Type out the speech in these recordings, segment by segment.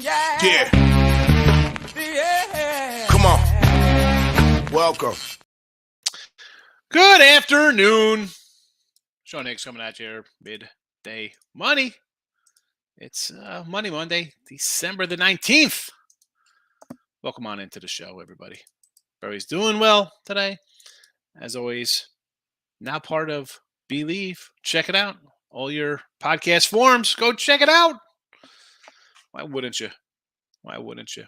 Yeah. Come on. Welcome. Good afternoon. Sean Higgs coming at you midday money. It's Money Monday, December the 19th. Welcome on into the show, everybody. Everybody's doing well today. As always, now part of Believe. Check it out. All your podcast forums, go check it out. Why wouldn't you? Why wouldn't you?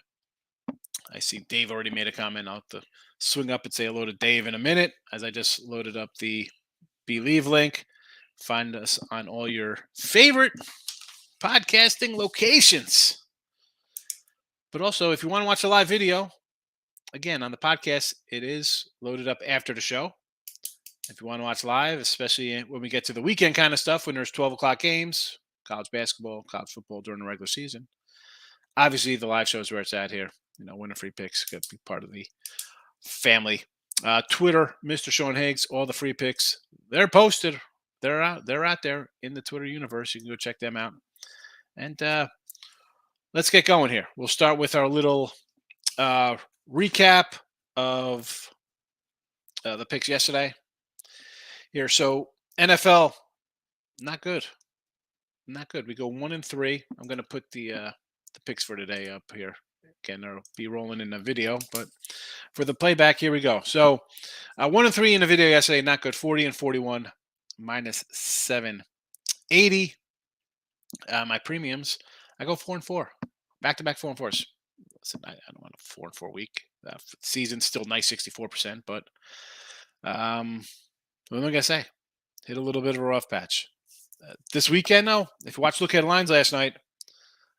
I see Dave already made a comment. I'll have to swing up and say hello to Dave in a minute as I just loaded up the Believe link. Find us on all your favorite podcasting locations. But also, if you want to watch a live video, again, on the podcast, it is loaded up after the show. If you want to watch live, especially when we get to the weekend kind of stuff, when there's 12 o'clock games, college basketball, college football during the regular season, obviously the live show is where it's at here. You know, winner free picks, got to be part of the family. Twitter, Mr. Sean Higgs, all the free picks, they're posted. They're out there in the Twitter universe. You can go check them out. And let's get going here. We'll start with our little recap of the picks yesterday. Here, so NFL, not good. Not good. We go 1-3. I'm going to put the picks for today up here. Again, they'll be rolling in the video, but for the playback, here we go. So 1-3 in the video yesterday, not good. 40-41, minus 780. My premiums, I go 4-4, back-to-back 4-4s. Listen, I don't want a 4-4 week. Season's still nice, 64%, but what am I gonna say? Hit a little bit of a rough patch. This weekend, though, if you watched Look at Lines last night,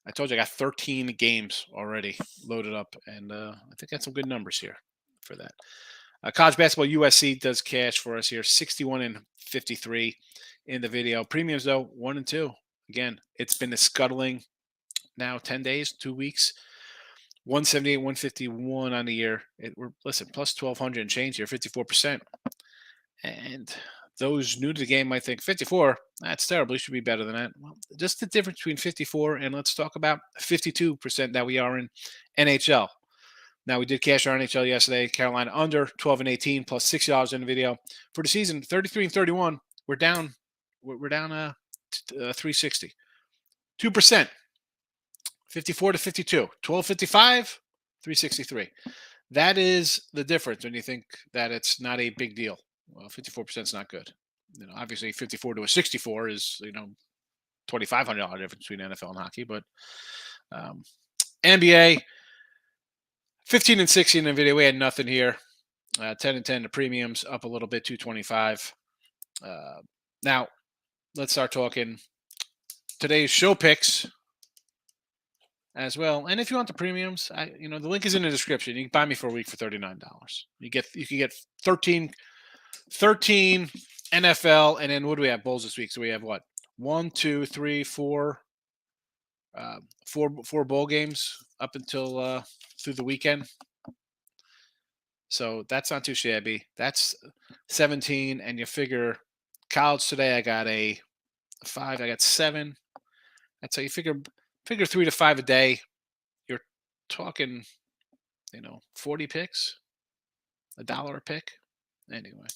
I told you I got 13 games already loaded up, and I think I got some good numbers here for that. College basketball, USC does cash for us here, 61-53 in the video. Premiums, though, 1-2. Again, it's been a scuttling now 10 days, 2 weeks. 178, 151 on the year. Listen, plus 1,200 and change here, 54%. And those new to the game might think 54, that's terrible. You should be better than that. Well, just the difference between 54 and let's talk about 52% that we are in NHL. Now, we did cash our NHL yesterday. Carolina under 12-18 plus $60 in the video. For the season, 33-31, we're down 360. 2%. 54-52. 12-55, 363. That is the difference when you think that it's not a big deal. Well, 54% is not good. You know, obviously 54 to a 64 is, $2,500 difference between NFL and hockey. But NBA, 15-16 in the video. We had nothing here. 10-10 the premiums, up a little bit, 225. Now, let's start talking today's show picks as well. And if you want the premiums, the link is in the description. You can buy me for a week for $39. You can get 13 NFL, and then what do we have? Bowls this week. So we have what? 1, 2, 3, 4 bowl games up until through the weekend. So that's not too shabby. That's 17, and you figure college today I got a 5, I got 7. That's how you figure 3 to 5 a day. You're talking, 40 picks, $1 a pick. Anyway,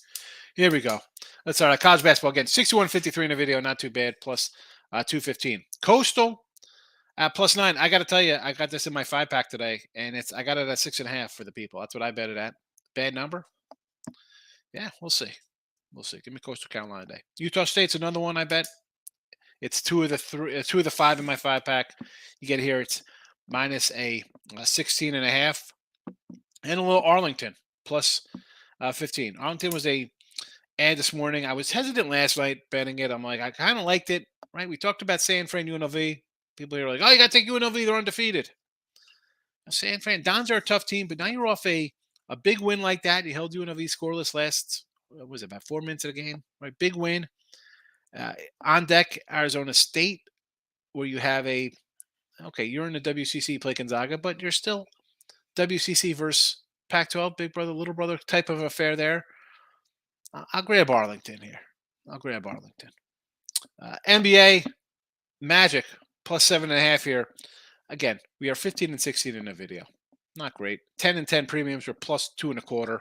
here we go. Let's start. College basketball again. 61-53 in the video, not too bad. Plus 215. Coastal at plus 9. I got to tell you, I got this in my 5-pack today, and I got it at 6.5 for the people. That's what I bet it at. Bad number? Yeah, we'll see. We'll see. Give me Coastal Carolina Day. Utah State's another one I bet. It's 2 of the 5 in my 5-pack. You get here, it's minus a 16.5, and a little Arlington plus 15. Arlington was a ad this morning. I was hesitant last night betting it. I'm like, I kind of liked it, right? We talked about San Fran UNLV. People here are like, oh, you got to take UNLV. They're undefeated. San Fran, Dons are a tough team, but now you're off a big win like that. You held UNLV scoreless last, about 4 minutes of the game, right? Big win. On deck, Arizona State, where you have you're in the WCC, play Gonzaga, but you're still WCC versus Pac-12, big brother, little brother type of affair there. I'll grab Arlington here. NBA, Magic, plus 7.5 here. Again, we are 15 and 16 in the video. Not great. 10 and 10 premiums were plus 2.25.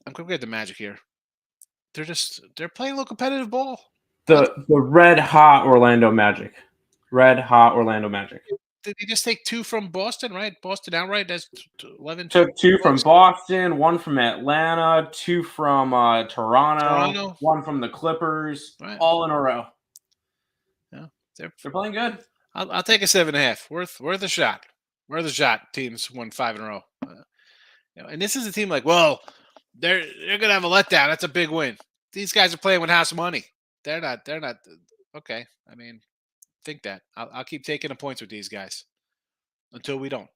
I'm going to get the Magic here. They're playing a little competitive ball. The red hot Orlando Magic. Red hot Orlando Magic. Did he just take 2 from Boston, right? Boston outright. That's 11. Took 2 from Boston, 1 from Atlanta, 2 from Toronto, 1 from the Clippers, right. All in a row. Yeah, they're playing good. I'll take a 7.5. Worth a shot. Worth a shot. Teams won 5 in a row. And this is a team like, well, they're gonna have a letdown. That's a big win. These guys are playing with house money. They're not. Okay. I mean, think that. I'll keep taking the points with these guys until we don't.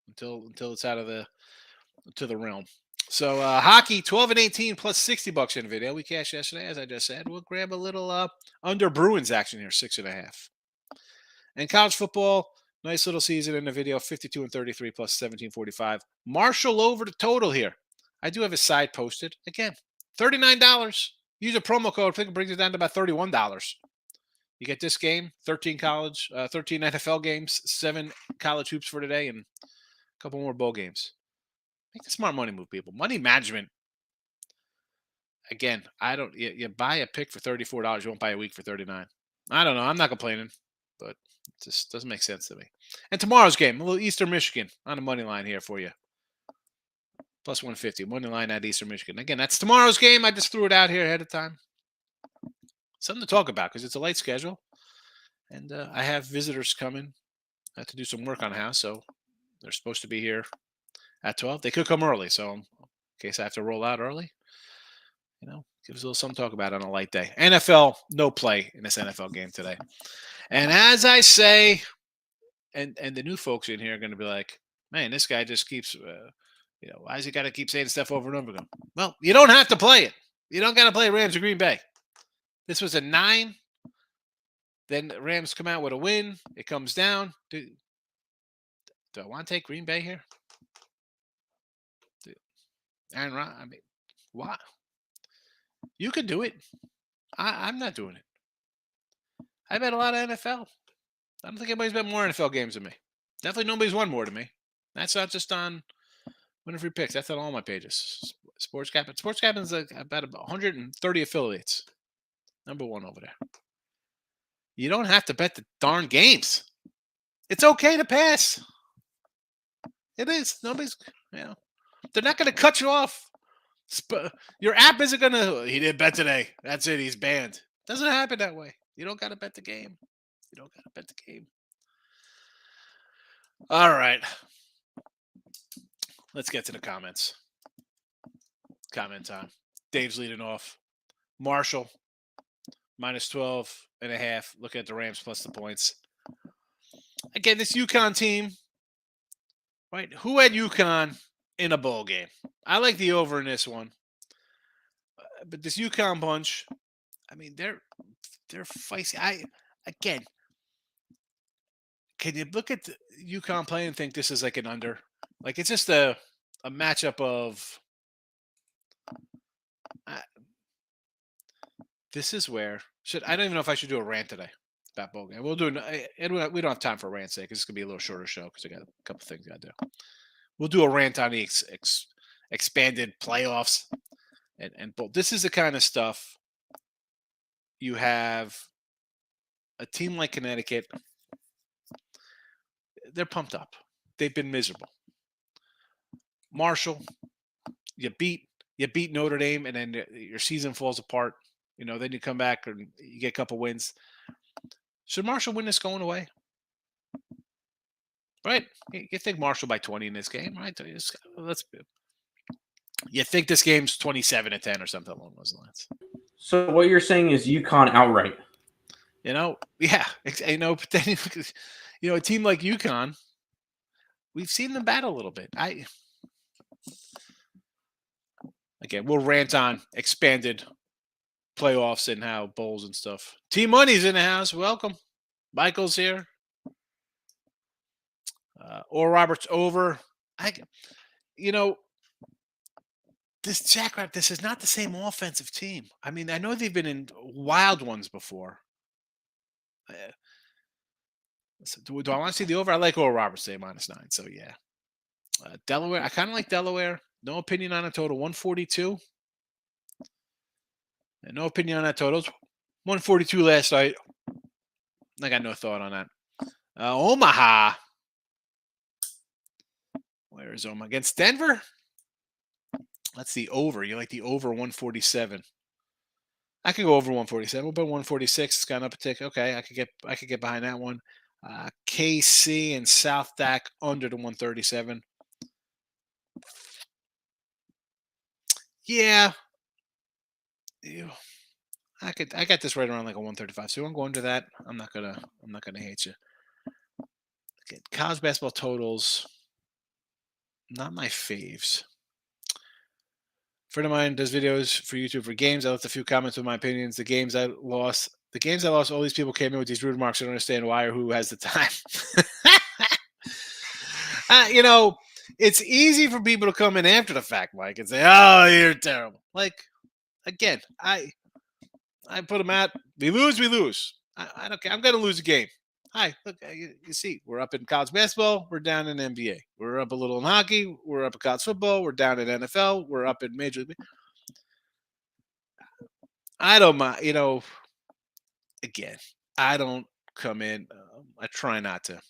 Until it's out of the realm. So hockey 12 and 18 plus $60 in video. We cashed yesterday, as I just said. We'll grab a little under Bruins action here, 6.5. And college football, nice little season in the video, 52 and 33 plus 17.45. Marshall over the total here. I do have a side posted. Again, $39. Use a promo code. I think it brings it down to about $31. You get this game, 13 NFL games, 7 college hoops for today, and a couple more bowl games. Make a smart money move, people. Money management. Again, you buy a pick for $34, you won't buy a week for $39. I don't know. I'm not complaining, but it just doesn't make sense to me. And tomorrow's game, a little Eastern Michigan on the money line here for you. Plus 150. Money line at Eastern Michigan. Again, that's tomorrow's game. I just threw it out here ahead of time. Something to talk about because it's a late schedule. And I have visitors coming to do some work on the house. So they're supposed to be here at 12. They could come early. So in case I have to roll out early, give us a little something to talk about on a light day. NFL, no play in this NFL game today. And as I say, and the new folks in here are going to be like, man, this guy just keeps, why has he got to keep saying stuff over and over again? Well, you don't have to play it. You don't got to play Rams or Green Bay. This was a 9. Then the Rams come out with a win. It comes down. Do I want to take Green Bay here? Aaron Rodgers, I mean, why? You can do it. I'm not doing it. I bet a lot of NFL. I don't think anybody's bet more NFL games than me. Definitely nobody's won more than me. That's not just on Winner Free Picks. That's on all my pages. Sports Captain. Sports Captain's about 130 affiliates. Number 1 over there. You don't have to bet the darn games. It's okay to pass. It is. Nobody's, they're not going to cut you off. Your app isn't going to, he didn't bet today. That's it. He's banned. Doesn't happen that way. You don't got to bet the game. All right. Let's get to the comments. Comment time. Dave's leading off. Marshall, minus 12.5. Look at the Rams plus the points. Again, this UConn team, right? Who had UConn in a bowl game? I like the over in this one. But this UConn bunch, I mean, they're feisty. Can you look at the UConn play and think this is like an under? Like it's just a matchup of. This is where I don't even know if I should do a rant today about bowl game. We'll do. We don't have time for a rant today because it's gonna be a little shorter show because I got a couple things I got to do. We'll do a rant on the expanded playoffs and bowl. This is the kind of stuff you have. A team like Connecticut, they're pumped up. They've been miserable. Marshall, you beat Notre Dame, and then your season falls apart. Then you come back and you get a couple wins. Should Marshall win this going away? Right? You think Marshall by 20 in this game, right? You think this game's 27-10 or something along those lines. So what you're saying is UConn outright. Yeah. But then, a team like UConn, we've seen them battle a little bit. Again, we'll rant on expanded playoffs and how bowls and stuff. Team Money's in the house. Welcome. Michael's here. Or Roberts over. This Jackrabbit, this is not the same offensive team. I mean, I know they've been in wild ones before. So do I want to see the over? I like Oral Roberts today, -9. So yeah. Delaware. I kind of like Delaware. No opinion on a total 142. And no opinion on that total. 142 last night. I got no thought on that. Omaha. Where is Omaha? Against Denver? That's the over. You like the over 147. I can go over 147, but 146 has gone up a tick. Okay, I could get behind that one. KC and South Dak under the 137. Yeah. Ew. I got this right around like a 135. So I'm going to that. I'm not gonna hate you. Okay, college basketball totals. Not my faves. A friend of mine does videos for YouTube for games. I left a few comments with my opinions. The games I lost, all these people came in with these rude remarks. I don't understand why or who has the time. It's easy for people to come in after the fact, Mike, and say, "Oh, you're terrible." Like, again, I put them at. We lose. I don't care. I'm going to lose a game. Hi, look, you see, we're up in college basketball. We're down in NBA. We're up a little in hockey. We're up in college football. We're down in NFL. We're up in Major League. I don't mind, again, I don't come in. I try not to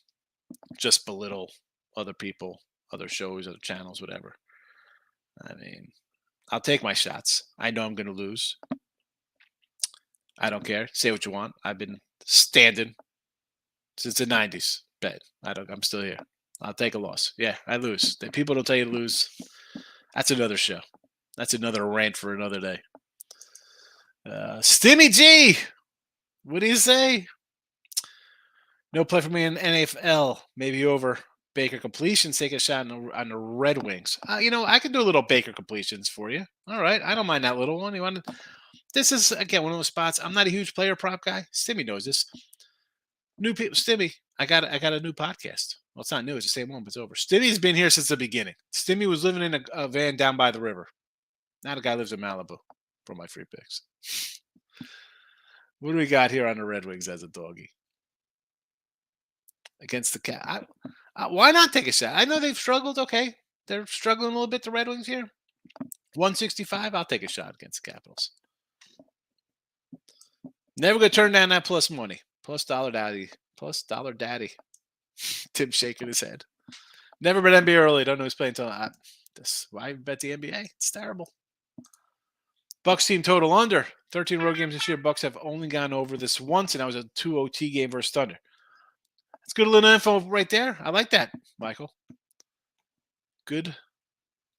just belittle other people, other shows, other channels, whatever. I mean, I'll take my shots. I know I'm going to lose. I don't care. Say what you want. I've been standing since the 90s. Bet. I'm still here. I'll take a loss. Yeah, I lose. The people don't tell you to lose. That's another show. That's another rant for another day. Stimmy G, what do you say? No play for me in NFL. Maybe over Baker completions. Take a shot on the Red Wings. I can do a little Baker completions for you. All right, I don't mind that little one. This is again one of those spots. I'm not a huge player prop guy. Stimmy knows this. New people, Stimmy. I got a new podcast. Well, it's not new. It's the same one, but it's over. Stimmy's been here since the beginning. Stimmy was living in a van down by the river. Now the guy lives in Malibu for my free picks. What do we got here on the Red Wings as a doggy? Against the Cat. Why not take a shot? I know they've struggled. Okay. They're struggling a little bit, the Red Wings here. 165. I'll take a shot against the Capitals. Never going to turn down that plus money. Plus dollar daddy. Tim shaking his head. Never been NBA early. Don't know who's playing until why bet the NBA? It's terrible. Bucks team total under 13 road games this year. Bucks have only gone over this once, and that was a 2 OT game versus Thunder. It's good little info right there. I like that, Michael. Good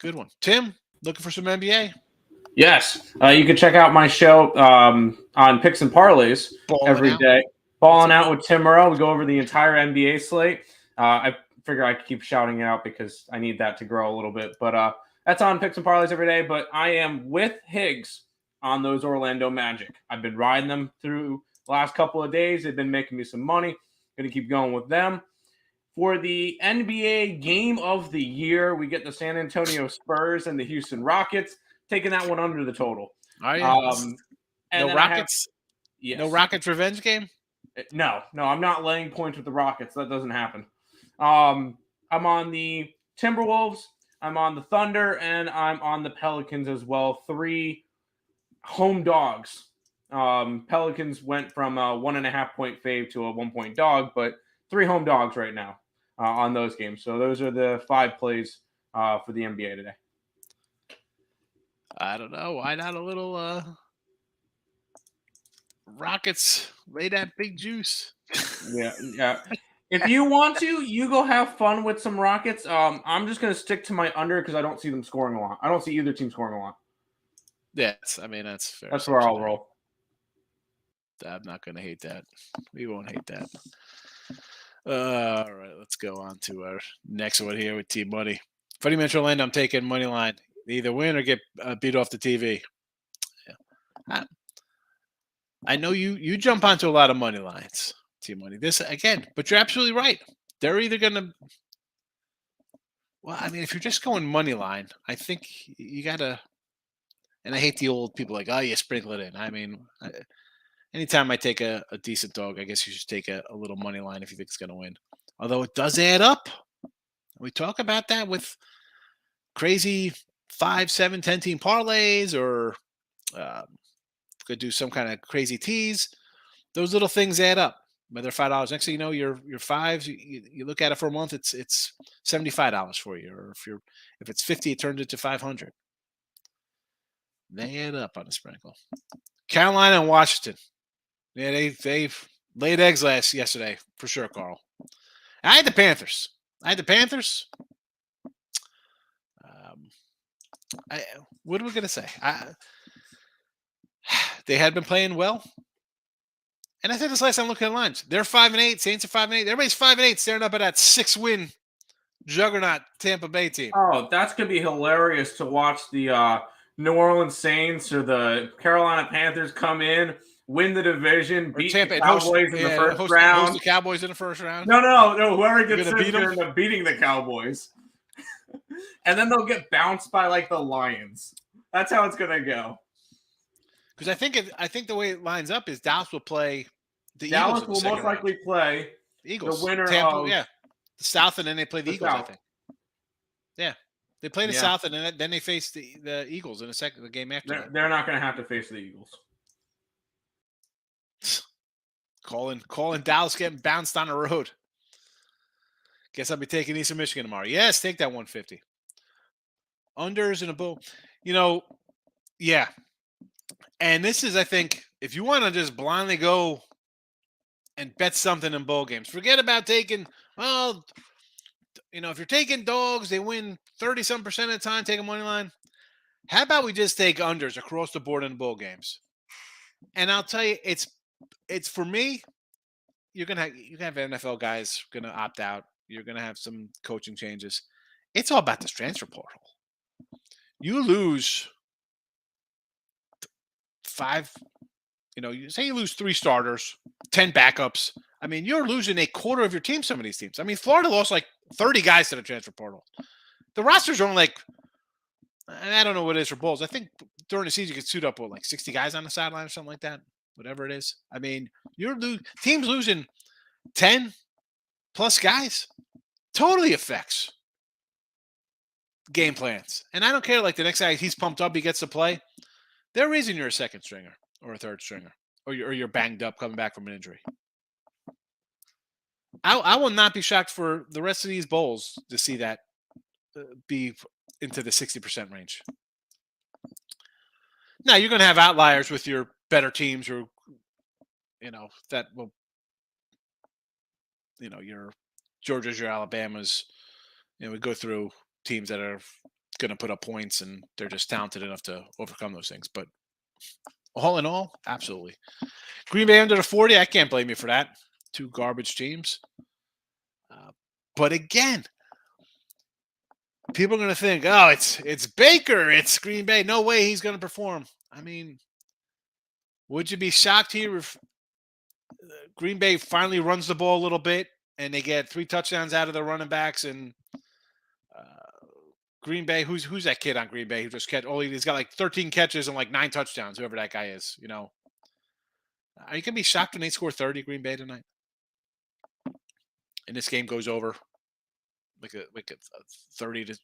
one. Tim, looking for some NBA? Yes. You can check out my show on Picks and Parlays every day. Balling out with Tim Murrow. We go over the entire NBA slate. I figure I could keep shouting it out because I need that to grow a little bit. But that's on Picks and Parlays every day. But I am with Higgs on those Orlando Magic. I've been riding them through the last couple of days. They've been making me some money. Going to keep going with them. For the NBA Game of the Year, we get the San Antonio Spurs and the Houston Rockets. Taking that one under the total. Are you? No Rockets? Yes. No Rockets revenge game? No, I'm not laying points with the Rockets. That doesn't happen. I'm on the Timberwolves, I'm on the Thunder, and I'm on the Pelicans as well. 3 home dogs. Pelicans went from a 1.5 point fave to a 1 point dog, but 3 home dogs right now on those games. So those are the 5 plays for the NBA today. I don't know. Why not a little Rockets lay that big juice? Yeah. If you want to, you go have fun with some Rockets. I'm just going to stick to my under because I don't see them scoring a lot. I don't see either team scoring a lot. Yes, I mean, that's fair. That's where I'll roll. I'm not going to hate that. We won't hate that. All right, let's go on to our next one here with Team Money. Funny Metro Land, I'm taking money line. They either win or get beat off the TV. Yeah. I know you jump onto a lot of money lines, Team Money. This again, but you're absolutely right. They're either going to. Well, I mean, if you're just going money line, I think you got to. And I hate the old people like, oh, you sprinkle it in. I mean, anytime I take a decent dog, I guess you should take a little money line if you think it's going to win. Although it does add up. We talk about that with crazy 5, 7, 10 team parlays, or could do some kind of crazy tease. Those little things add up. Whether $5, next thing you know, your fives. You look at it for a month, it's $75 for you, or if it's 50, it turns into 500. They add up on a sprinkle. Carolina and Washington. Yeah, they laid eggs yesterday for sure, Carl. I had the Panthers. What are we gonna say? They had been playing well, and I said this last time looking at lines. They're 5-8. Saints are 5-8. Everybody's 5-8, staring up at that 6-win juggernaut Tampa Bay team. Oh, that's gonna be hilarious to watch the New Orleans Saints or the Carolina Panthers come in, win the division, beat the Cowboys in the first round. Host the Cowboys in the first round. No. Whoever gets in, they're end up beating the Cowboys, and then they'll get bounced by like the Lions. That's how it's gonna go. Because I think the way it lines up is Dallas will play the Dallas Eagles. Will most likely play the Eagles. The winner Tampa, of the South, and then they play the Eagles. South. I think. Yeah, they play the South, and then they face the Eagles in the game after. They're not going to have to face the Eagles. Calling Dallas getting bounced on the road. Guess I'll be taking Eastern Michigan tomorrow. Yes, take that 150. Unders in a bowl. Yeah. And this is, I think, if you want to just blindly go and bet something in bowl games, forget about taking, if you're taking dogs, they win 30-some% of the time, take a money line. How about we just take unders across the board in bowl games? And I'll tell you, it's for me, you're gonna have NFL guys gonna opt out. You're gonna have some coaching changes. It's all about this transfer portal. You lose 5, you say you lose 3 starters, 10 backups. I mean, you're losing a quarter of your team, some of these teams. I mean, Florida lost like 30 guys to the transfer portal. The rosters are only like, I don't know what it is for Bulls. I think during the season you could suit up with like 60 guys on the sideline or something like that, whatever it is. I mean, teams losing 10 plus guys totally affects game plans. And I don't care, like the next guy, he's pumped up, he gets to play. They're reason you're a second stringer or a third stringer, or you're banged up coming back from an injury. I will not be shocked for the rest of these bowls to see that be into the 60% range. Now, you're going to have outliers with your better teams, or, that will, your Georgias, your Alabamas. We go through teams that are going to put up points, and they're just talented enough to overcome those things. But all in all, absolutely. Green Bay under the 40, I can't blame you for that. 2 garbage teams. But again, people are going to think, oh, it's Baker, it's Green Bay. No way he's going to perform. I mean, would you be shocked here if Green Bay finally runs the ball a little bit and they get 3 touchdowns out of the running backs, and Green Bay, who's that kid on Green Bay who just he's got like 13 catches and like 9 touchdowns, whoever that guy is, Are you going to be shocked when they score 30 Green Bay tonight? And this game goes over like a 30 to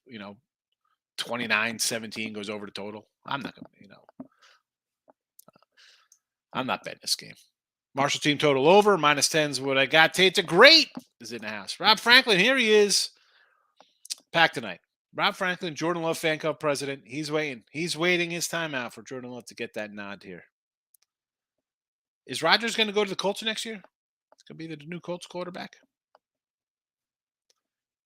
29-17 goes over the total. I'm not gonna I'm not betting this game. Marshall team total over -10's what I got. Tate Great is in the house. Rob Franklin, here he is. Packed tonight. Rob Franklin, Jordan Love fan club president. He's waiting. He's waiting his time out for Jordan Love to get that nod here. Is Rodgers going to go to the Colts next year? It's going to be the new Colts quarterback.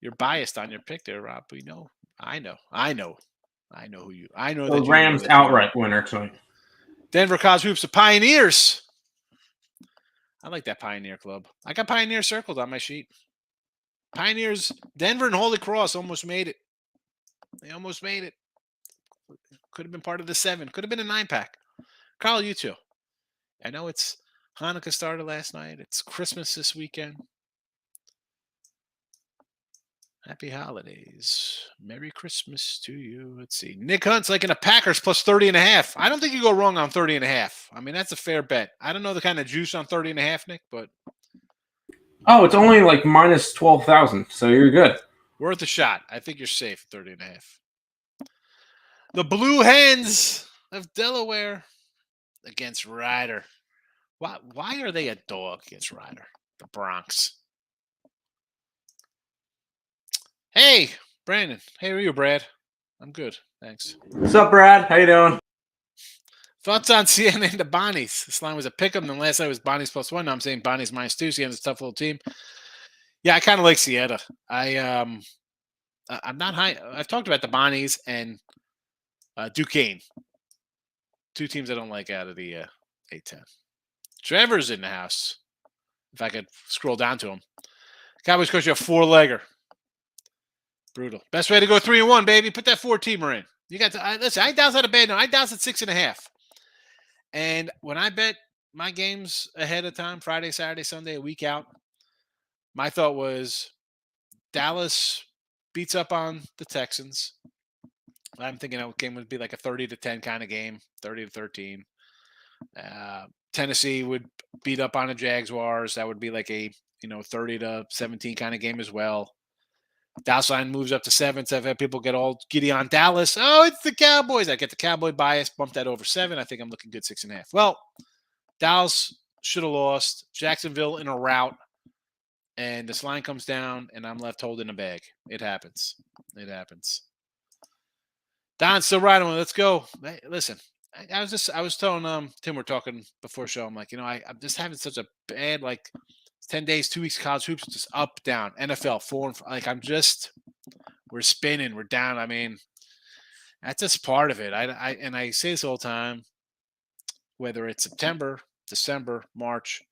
You're biased on your pick there, Rob. We know. I know who you. I know the Rams outright winner tonight. Denver Cos Hoops, the Pioneers. I like that Pioneer Club. I got Pioneer circled on my sheet. Pioneers, Denver and Holy Cross almost made it. They almost made it. Could have been part of the 7. Could have been a 9-pack. Carl, you too. I know it's Hanukkah started last night. It's Christmas this weekend. Happy holidays. Merry Christmas to you. Let's see. Nick Hunt's liking the Packers plus 30.5. I don't think you go wrong on 30.5. I mean, that's a fair bet. I don't know the kind of juice on 30.5, Nick, but Oh, it's only like minus 12,000, so you're good. worth a shot. I think you're safe, 30.5. The Blue Hens of Delaware against Ryder. Why are they a dog against Ryder? The Bronx. Hey, Brandon. Hey, how are you, Brad? I'm good. Thanks. What's up, Brad? How you doing? Thoughts on CNN to Bonnie's? This line was a pick 'em. Then last night was Bonnie's +1. Now I'm saying Bonnie's -2. Siena's a tough little team. Yeah, I kind of like Siena. I'm not high. I've talked about the Bonnies and Duquesne. Two teams I don't like out of the A10. Trevor's in the house. If I could scroll down to him. Cowboys coach you a 4-legger. Brutal. Best way to go 3-1, baby. Put that 4-teamer in. You got to listen. I Dallas had a bad no. I Dallas at 6.5. And when I bet my games ahead of time, Friday, Saturday, Sunday, a week out, my thought was Dallas beats up on the Texans. I'm thinking that game would be like a 30-10 kind of game, 30-13. Tennessee would beat up on the Jaguars. That would be like a 30-17 kind of game as well. Dallas line moves up to 7. So I've had people get all giddy on Dallas. Oh, it's the Cowboys. I get the Cowboy bias, bump that over 7. I think I'm looking good 6.5. Well, Dallas should have lost. Jacksonville in a rout. And this line comes down, and I'm left holding a bag. It happens. It happens. Don's still riding one. Let's go. Hey, listen, I was telling Tim, we're talking before show. I'm like, I'm just having such a bad 10 days, 2 weeks of college hoops, just up, down. NFL 4 and 5. We're spinning, we're down. I mean, that's just part of it. I say this all the time, whether it's September, December, March,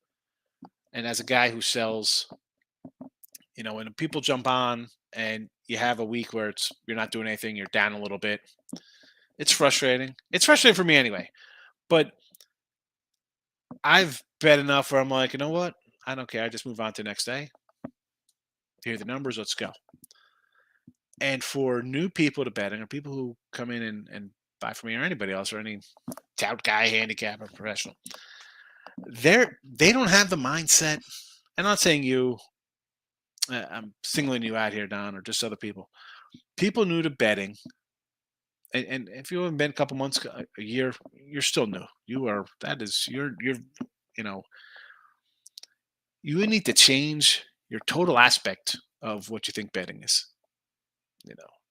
and as a guy who sells, when people jump on and you have a week where you're not doing anything, you're down a little bit. It's frustrating. It's frustrating for me anyway. But I've bet enough where I'm like, you know what? I don't care. I just move on to the next day. Here are the numbers. Let's go. And for new people to betting, or people who come in and buy from me or anybody else, or any tout guy, handicapper, professional, they don't have the mindset. I'm not saying you. I'm singling you out here, Don, or just other people. People new to betting, and if you haven't been a couple months, a year, you're still new. You need to change your total aspect of what you think betting is.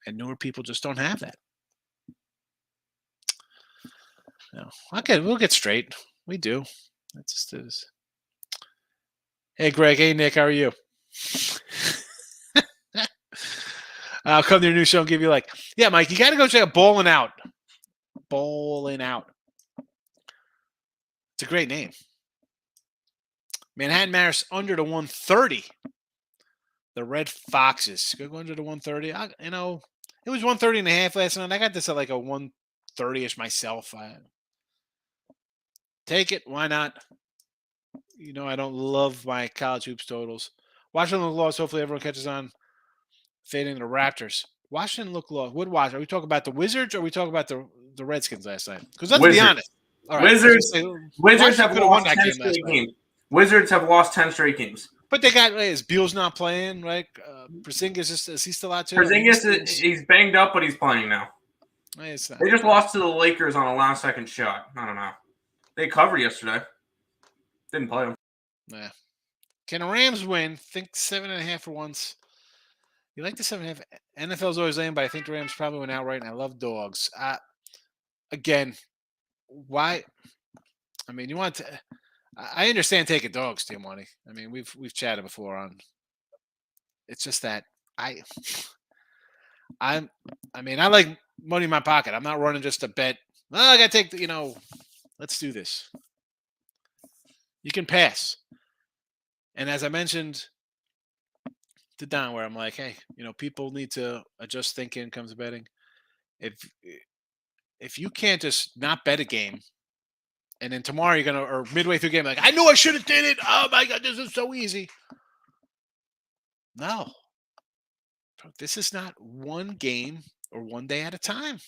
And newer people just don't have that. Okay, we'll get straight. We do. That just is. Hey, Greg. Hey, Nick. How are you? I'll come to your new show and give you yeah, Mike, you got to go check out Ballin' Out. Ballin' Out. It's a great name. Manhattan Maris under the 130. The Red Foxes. Go under the 130. It was 130.5 last night. I got this at a 130-ish myself. Take it. Why not? I don't love my college hoops totals. Washington look lost. Hopefully everyone catches on. Fading the Raptors. Washington look lost. What Washington? Are we talking about the Wizards or are we talking about the Redskins last night? Because let's be honest. All right, Wizards have lost 10 straight games. Wizards have lost 10 straight games. But they got is Beal's not playing, right? Porzingis is he still out too? Porzingis he's banged up, but he's playing now. They just lost to the Lakers on a last second shot. I don't know. They covered yesterday. Didn't play them. Yeah. Can the Rams win? Think 7.5 for once. You like the 7.5? NFL's always laying, but I think the Rams probably went outright, and I love dogs. Again, why? I mean, you want to. I understand taking dogs, Tim Money. I mean, we've chatted before on. It's just that I like money in my pocket. I'm not running just to bet. Oh, I got to take let's do this. You can pass. And as I mentioned to Don, where I'm like, hey, people need to adjust thinking comes to betting. If you can't just not bet a game, and then tomorrow you're or midway through the game, I knew I should have did it. Oh my God, this is so easy. No. This is not one game or one day at a time.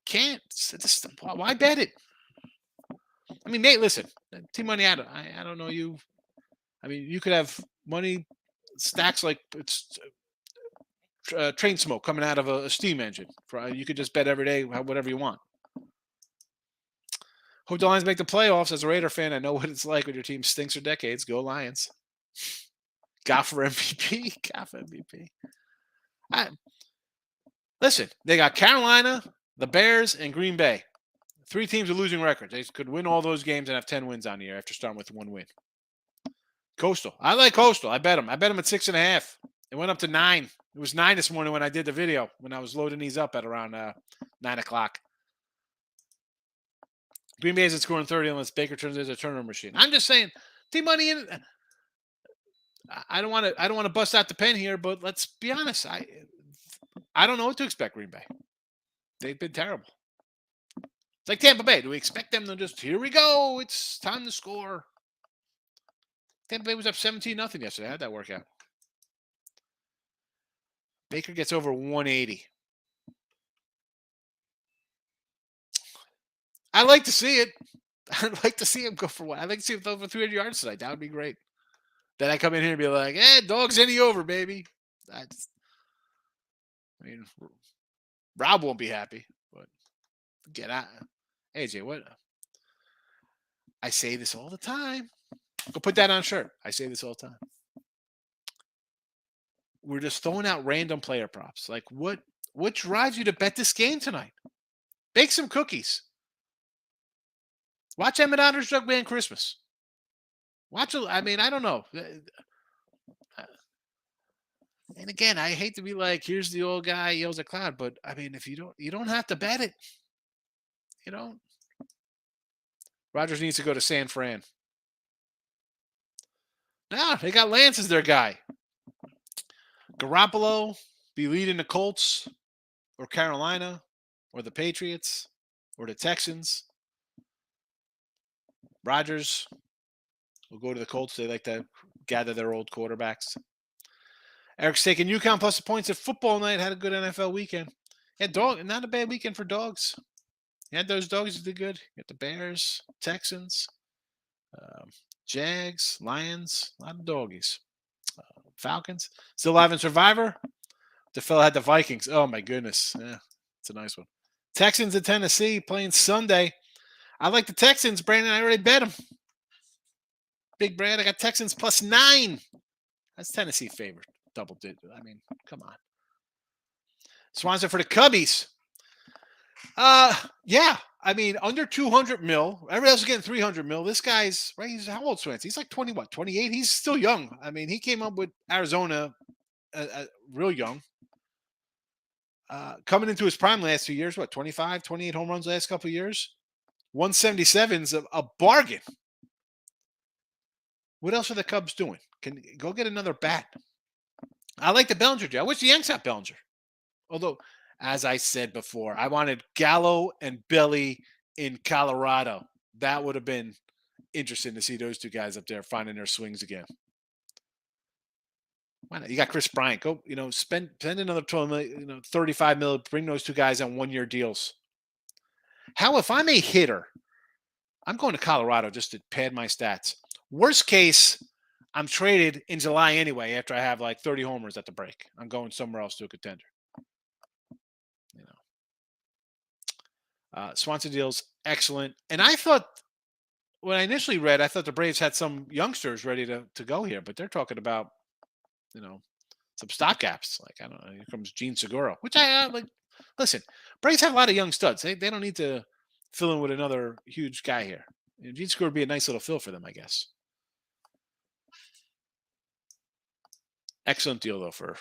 Can't. Why bet it? I mean, Nate, listen, Team Money, I don't know you. I mean, you could have money stacks like it's train smoke coming out of a steam engine. You could just bet every day whatever you want. Hope the Lions make the playoffs. As a Raider fan, I know what it's like when your team stinks for decades. Go Lions. Got for MVP. Got for MVP. Listen, they got Carolina, the Bears, and Green Bay. 3 teams with losing records. They could win all those games and have 10 wins on the year after starting with 1 win. Coastal. I like Coastal. I bet them. I bet them at 6.5. It went up to 9. It was 9 this morning when I did the video, when I was loading these up at around 9 o'clock. Green Bay isn't scoring 30 unless Baker turns into a turnover machine. I'm just saying, Team Money in. I don't want to bust out the pen here, but let's be honest. I don't know what to expect. Green Bay. They've been terrible. It's like Tampa Bay. Do we expect them to just, here we go, it's time to score? Tampa Bay was up 17-0 yesterday. How'd that work out? Baker gets over 180. I'd like to see it. I'd like to see him go for what? I'd like to see him throw for 300 yards tonight. That would be great. Then I come in here and be like, dog's any over, baby. I mean, Rob won't be happy, but get out. AJ, what? I say this all the time. Go put that on a shirt. I say this all the time. We're just throwing out random player props. Like, what drives you to bet this game tonight? Bake some cookies. Watch Emmett Otter's Jug Band Christmas. I don't know. And again, I hate to be like, here's the old guy yells at cloud, but I mean, if you don't have to bet it. You don't. Rodgers needs to go to San Fran. Nah, they got Lance as their guy. Garoppolo be leading the Colts or Carolina or the Patriots or the Texans. Rodgers will go to the Colts. They like to gather their old quarterbacks. Eric's taking UConn plus the points at football night. Had a good NFL weekend. Yeah, not a bad weekend for dogs. You had those dogs that did good. You got the Bears, Texans, Jags, Lions, a lot of doggies. Falcons. Still alive in Survivor. The fella had the Vikings. Oh, my goodness. Yeah, it's a nice one. Texans at Tennessee playing Sunday. I like the Texans, Brandon. I already bet them. Big Brad, I got Texans plus 9. That's Tennessee favorite. Double digit. I mean, come on. Swanson for the Cubbies. Yeah. I mean, under 200 mil. Everybody else is getting 300 mil. This guy's, right? He's how old, Swanson? He's like 28? He's still young. I mean, he came up with Arizona real young. Coming into his prime last 2 years, 25, 28 home runs last couple of years? 177's a bargain. What else are the Cubs doing? Can go get another bat. I like the Bellinger deal. I wish the Yanks had Bellinger. Although, as I said before, I wanted Gallo and Belly in Colorado. That would have been interesting to see those 2 guys up there finding their swings again. Why not? You got Chris Bryant. Go, spend another 12 million, 35 million. Bring those 2 guys on 1-year deals. How if I'm a hitter, I'm going to Colorado just to pad my stats. Worst case, I'm traded in July anyway after I have like 30 homers at the break. I'm going somewhere else to a contender. Swanson deal's excellent. And I thought, when I initially read, I thought the Braves had some youngsters ready to go here, but they're talking about, some stopgaps. Like, I don't know, here comes Gene Segura, which I like. Listen, Braves have a lot of young studs. They don't need to fill in with another huge guy here. Gene Segura would be a nice little fill for them, I guess. Excellent deal, though, for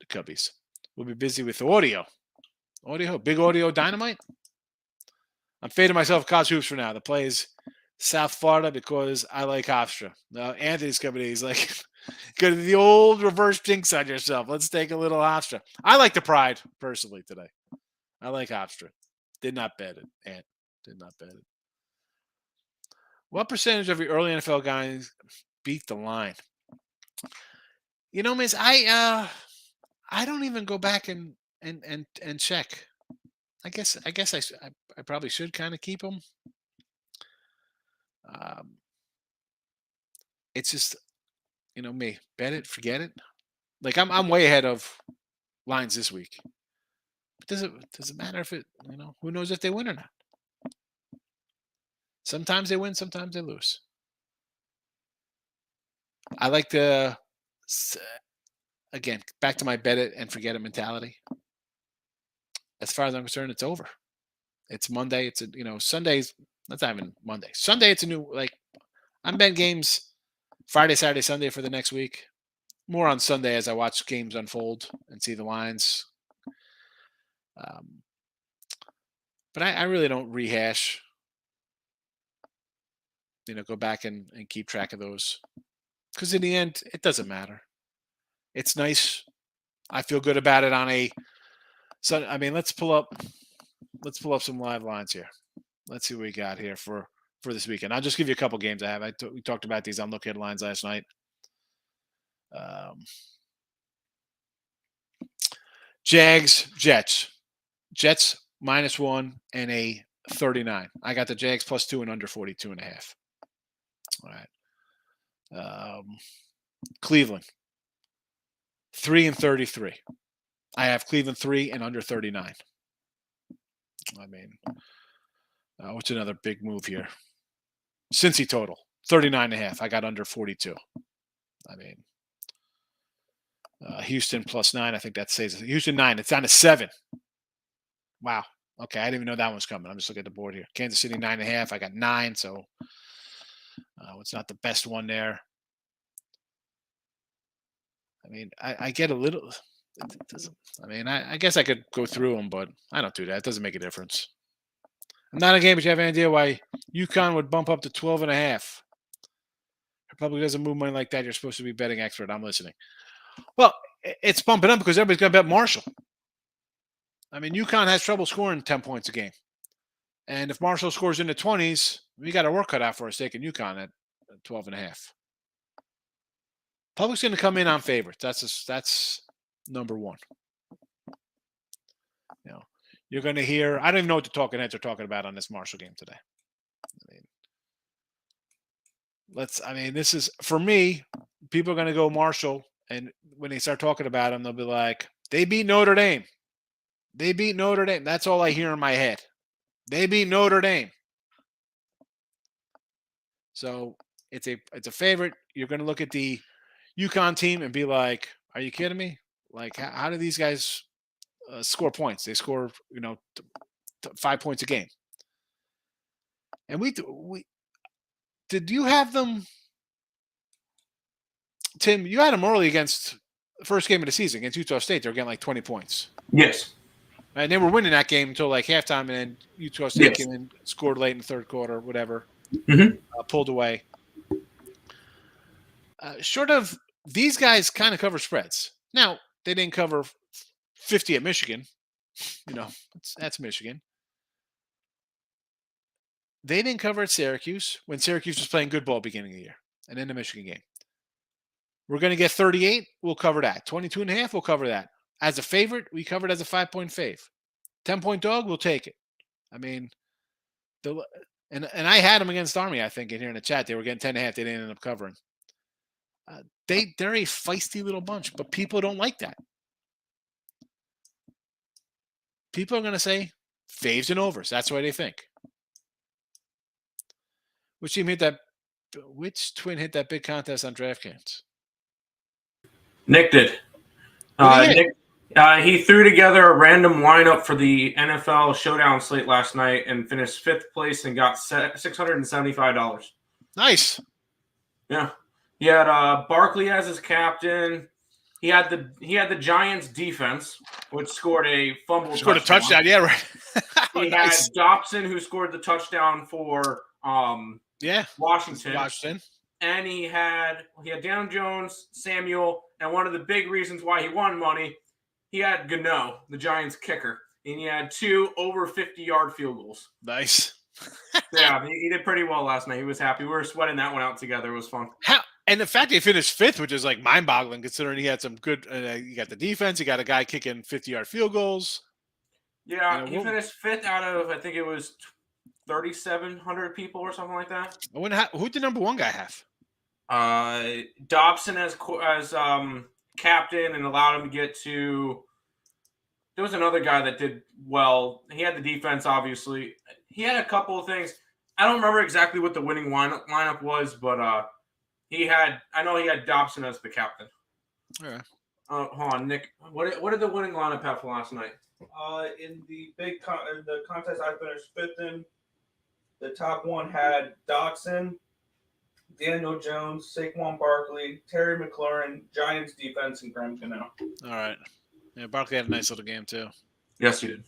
the Cubbies. We'll be busy with audio. Big audio dynamite. I'm fading myself college hoops for now. The play is South Florida because I like Hofstra. Now, Anthony's coming in. He's like, go to the old reverse jinx on yourself. Let's take a little Hofstra. I like the Pride, personally, today. I like Hofstra. Did not bet it, Ant. Did not bet it. What percentage of your early NFL guys beat the line? You know, Miss, I don't even go back and check. I guess I probably should kind of keep them. It's just, me, bet it, forget it. Like I'm way ahead of lines this week. But does it matter if it, who knows if they win or not? Sometimes they win, sometimes they lose. I like to, again, back to my bet it and forget it mentality. As far as I'm concerned, it's over. It's Monday. It's Sunday's. That's not even Monday. Sunday, it's a new, I'm betting games Friday, Saturday, Sunday for the next week. More on Sunday as I watch games unfold and see the lines. But I really don't rehash. Go back and keep track of those. Because in the end, it doesn't matter. It's nice. I feel good about it on a. So let's pull up some live lines here. Let's see what we got here for this weekend. I'll just give you a couple games I have. We talked about these on Look Headlines last night. Jags, Jets. Jets -1 and a 39. I got the Jags +2 and under 42.5. All right. Cleveland 3 and 33. I have Cleveland 3 and under 39. What's another big move here? Cincy total 39.5. I got under 42. Houston +9. I think that says Houston 9. It's down to 7. Wow. Okay, I didn't even know that one's coming. I'm just looking at the board here. Kansas City 9.5. I got 9. So it's not the best one there. I get a little. It doesn't. I guess I could go through them, but I don't do that. It doesn't make a difference. I'm not a game, but you have any idea why UConn would bump up to 12.5? Republic doesn't move money like that. You're supposed to be betting expert. I'm listening. Well, it's bumping up because everybody's going to bet Marshall. UConn has trouble scoring 10 points a game. And if Marshall scores in the 20s, we got our work cut out for us taking UConn at 12.5. Public's going to come in on favorites. That's number one. You're going to hear, I don't even know what the talking heads are talking about on this Marshall game today. This is, for me, people are going to go Marshall, and when they start talking about them, they'll be like, they beat Notre Dame. They beat Notre Dame. That's all I hear in my head. They beat Notre Dame. So it's a favorite. You're going to look at the UConn team and be like, are you kidding me? Like, how do these guys score points? They score, 5 points a game. And we did you have them, Tim? You had them early against the first game of the season against Utah State. They were getting like 20 points. Yes. And they were winning that game until like halftime, and then Utah State came in, scored late in the third quarter, whatever, pulled away. Short of these guys kind of cover spreads. Now, they didn't cover 50 at Michigan. That's Michigan. They didn't cover at Syracuse when Syracuse was playing good ball beginning of the year, and in the Michigan game. We're going to get 38. We'll cover that. 22.5. We'll cover that. As a favorite, we covered as a 5-point fave. 10-point dog, we'll take it. And I had them against Army, I think, in here in the chat. They were getting 10.5. They didn't end up covering. They're a feisty little bunch, but people don't like that. People are going to say faves and overs. That's what they think. Which twin hit that big contest on DraftKings? Nick did. He threw together a random lineup for the NFL Showdown slate last night and finished 5th place and got $675. Nice. Yeah. He had Barkley as his captain. He had the Giants defense, which scored a fumble. Scored a touchdown. Yeah, right. He had Dobson, who scored the touchdown for Washington. And he had Dan Jones, Samuel, and one of the big reasons why he won money, he had Gano, the Giants kicker, and he had 2 over 50-yard field goals. Nice. Yeah, he did pretty well last night. He was happy. We were sweating that one out together. It was fun. And the fact they finished fifth, which is like mind-boggling, considering he had some good. You got the defense. You got a guy kicking 50-yard field goals. Yeah, he finished fifth out of, I think it was 3,700 people or something like that. Who did the number one guy have? Dobson as captain and allowed him to get to. There was another guy that did well. He had the defense, obviously. He had a couple of things. I don't remember exactly what the winning lineup was, but I know he had Dobson as the captain. Yeah. Hold on, Nick. What did the winning lineup have for last night? In the the contest I finished fifth in, the top one had Dotson, Daniel Jones, Saquon Barkley, Terry McLaurin, Giants defense, and Graham Cano. All right. Yeah, Barkley had a nice little game, too. Yes, he did.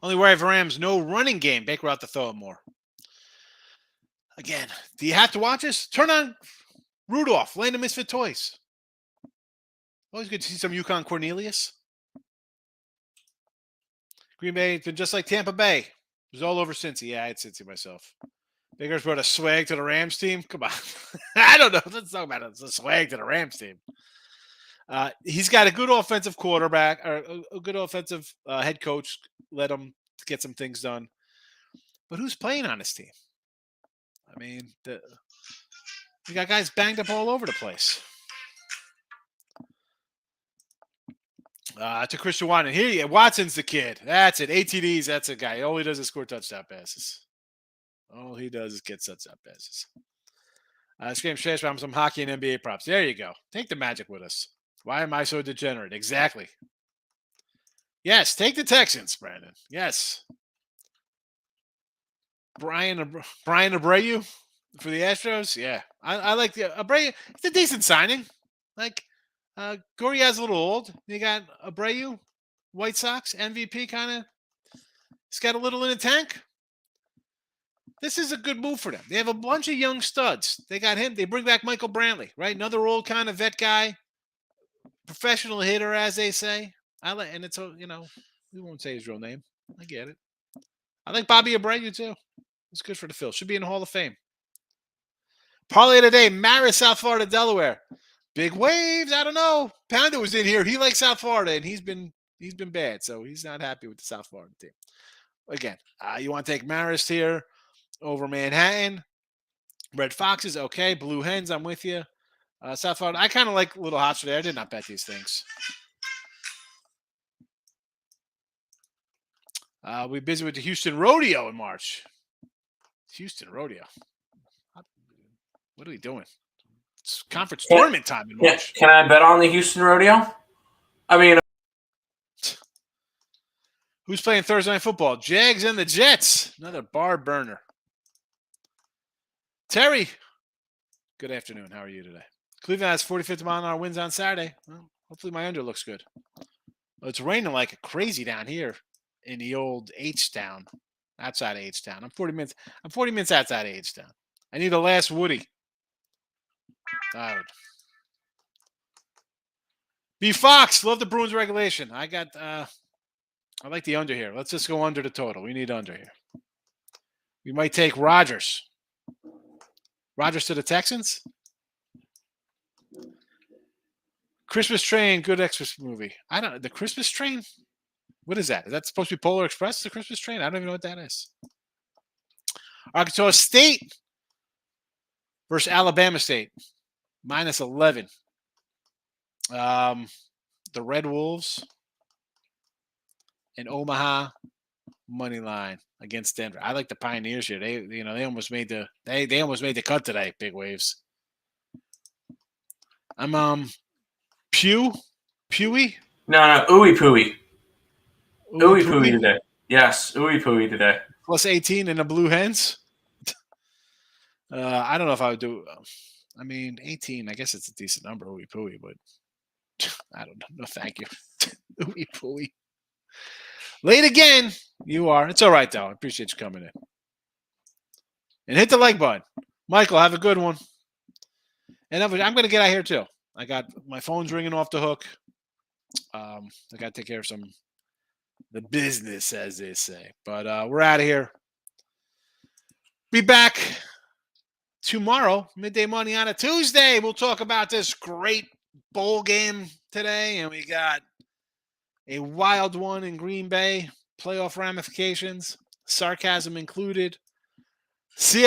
Only worry for Rams, no running game. Baker will have to throw it more. Again, do you have to watch this? Turn on Rudolph, Land of Misfit Toys. Always good to see some Yukon Cornelius. Green Bay has been just like Tampa Bay. It was all over Cincy. Yeah, I had Cincy myself. Baker's brought a swag to the Rams team. Come on. I don't know. Let's talk about it. It's a swag to the Rams team. He's got a good offensive quarterback, or a good offensive head coach. Let him get some things done. But who's playing on this team? I mean, you got guys banged up all over the place. To Christian Watson. Here, Watson's the kid. That's it. ATDs, that's a guy. All he does is score touchdown passes. All he does is get touchdown passes. Scream Shash from some hockey and NBA props. There you go. Take the magic with us. Why am I so degenerate? Exactly. Yes, take the Texans, Brandon. Yes. Brian Abreu for the Astros. Yeah, I like the Abreu. It's a decent signing. Like Gurriel's a little old. You got Abreu, White Sox MVP kind of. He's got a little in the tank. This is a good move for them. They have a bunch of young studs. They got him. They bring back Michael Brantley, right? Another old kind of vet guy, professional hitter, as they say. And it's we won't say his real name. I get it. I like Bobby Abreu too. It's good for the Phil. Should be in the Hall of Fame. Parlay today, Maris, South Florida, Delaware. Big waves. I don't know. Pounder was in here. He likes South Florida, and he's been bad, so he's not happy with the South Florida team. Again, you want to take Maris here over Manhattan. Red Foxes, okay. Blue Hens, I'm with you. South Florida, I kind of like Little Hots today. I did not bet these things. We're busy with the Houston Rodeo in March. Houston Rodeo. What are we doing? It's conference tournament time in March. Can I bet on the Houston Rodeo? I mean, who's playing Thursday Night Football? Jags and the Jets. Another bar burner. Terry, good afternoon. How are you today? Cleveland has 45th mile an hour winds on Saturday. Well, hopefully my under looks good. Well, it's raining like crazy down here in the old H-Town, outside of H-Town. I'm 40 minutes outside of H-Town. I need a last Woody. B Fox, love the Bruins regulation. I like the under here. Let's just go under the total. We need under here. We might take Rodgers. Rodgers to the Texans. Christmas Train, good Xmas movie. The Christmas Train? What is that? Is that supposed to be Polar Express, the Christmas Train? I don't even know what that is. Arkansas State versus Alabama State. -11. The Red Wolves and Omaha money line against Denver. I like the Pioneers here. They almost made the cut today. Big waves. I'm Pewey. No, Ooey Pooey. Ooey Pooey today. Yes, Ooey Pooey today. Plus 18 in the Blue Hens. I don't know if I would do. 18. I guess it's a decent number, Ooey Pooey, but I don't know. No, thank you. Ooey Pooey. Late again. You are. It's all right, though. I appreciate you coming in. And hit the like button. Michael, have a good one. And I'm going to get out here, too. I got my phone's ringing off the hook. I got to take care of the business, as they say. But we're out of here. Be back tomorrow, midday money on a Tuesday, we'll talk about this great bowl game today. And we got a wild one in Green Bay, playoff ramifications, sarcasm included. See ya.